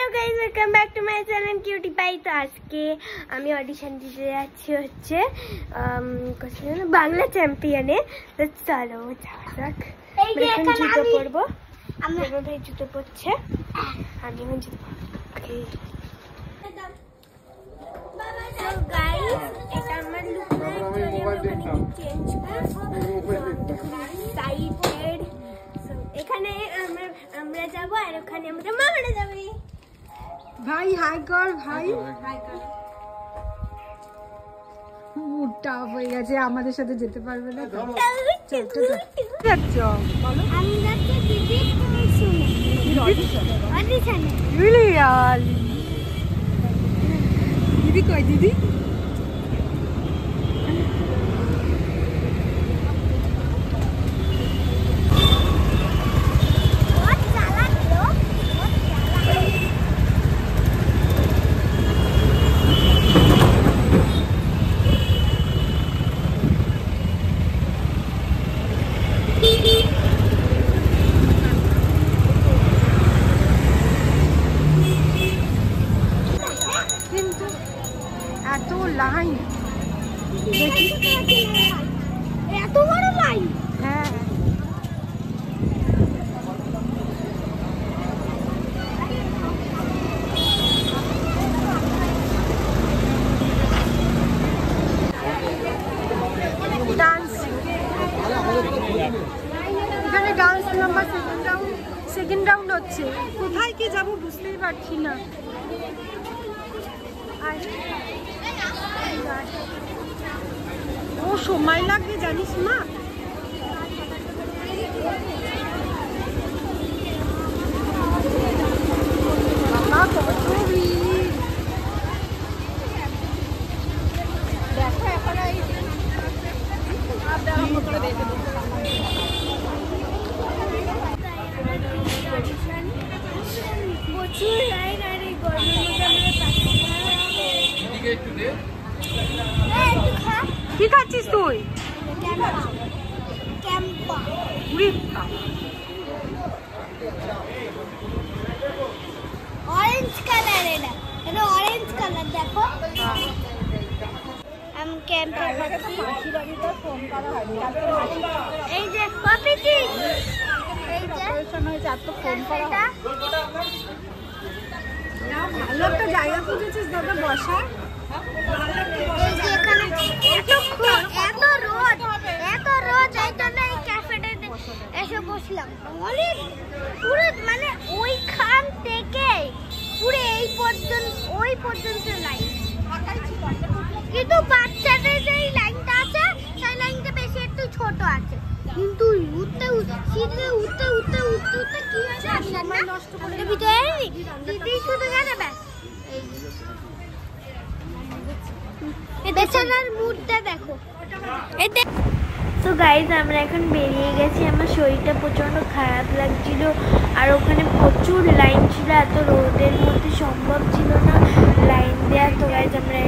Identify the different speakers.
Speaker 1: Hello guys, welcome back to my channel cutie pie. তো আজকে আমি অডিশন দিতে যাচ্ছি হচ্ছে বাংলা চ্যাম্পিয়নে। তো চলো যাওয়া যাক। এখন জুতো পরবো, আমার ভাই জুতো পরছে, আমি এখন জুতো পরবো। তো গাইস, এটা আমার লুক না, চেঞ্জ করব সাইডেড। এখানে আমরা যাব আর ওখানে আমাদের মামারা যাবে।
Speaker 2: ভাই হাই কর, ভাই হাই কর। মুডটা অফ হয়ে গেছে, আমাদের সাথে যেতে পারবে না।
Speaker 1: আমি যাচ্ছি দিদি শুনে অডিশনে।
Speaker 2: দিদি কই দিদি? কিন্তু এত লাইন,
Speaker 1: এত বড় লাইন।
Speaker 2: হ্যাঁ ডান্স, এখানে ডান্স নাম্বার সেকেন্ড রাউন্ড হচ্ছে। কোথায় কি যাবো বুঝতেই পারছি না। ও সময় লাগবে জানিস না।
Speaker 1: প্রচুর লাইন, আর এই গরমের
Speaker 2: কি খাচ্ছিস তুই?
Speaker 1: অরেঞ্জ কালার, এটা অরেঞ্জ কালার দেখো। আমি ক্যাম্পে খাচ্ছি। এই যে কফি টি, এই যে
Speaker 2: ফোন করা ভালো একটা জায়গা খুঁজেছিস দাদা বসার।
Speaker 1: এই যে এখানে এত রোদ এই জন্য এই ক্যাফেটাতে এসে বসলাম। অনেক পুরো মানে ওইখান থেকে পুরো ওই পর্যন্ত লাইন, কিন্তু বাচ্চাদের যেই লাইনটা আছে সেই লাইনটা বেশি একটু ছোট আছে। কিন্তু উঠতে কি হয়েছে সময় নষ্ট করে ভিতরে দিদি শুধু গেছে ব্যাস। এই বেচারার মুডটা দেখো। তো গাইজ, আমরা এখন বেরিয়ে গেছি। আমার শরীরটা প্রচণ্ড খারাপ লাগছিল, আর ওখানে প্রচুর লাইন ছিল। এত রোদের মধ্যে সম্ভব ছিল না লাইন দেওয়া। তো গাইজ আমরা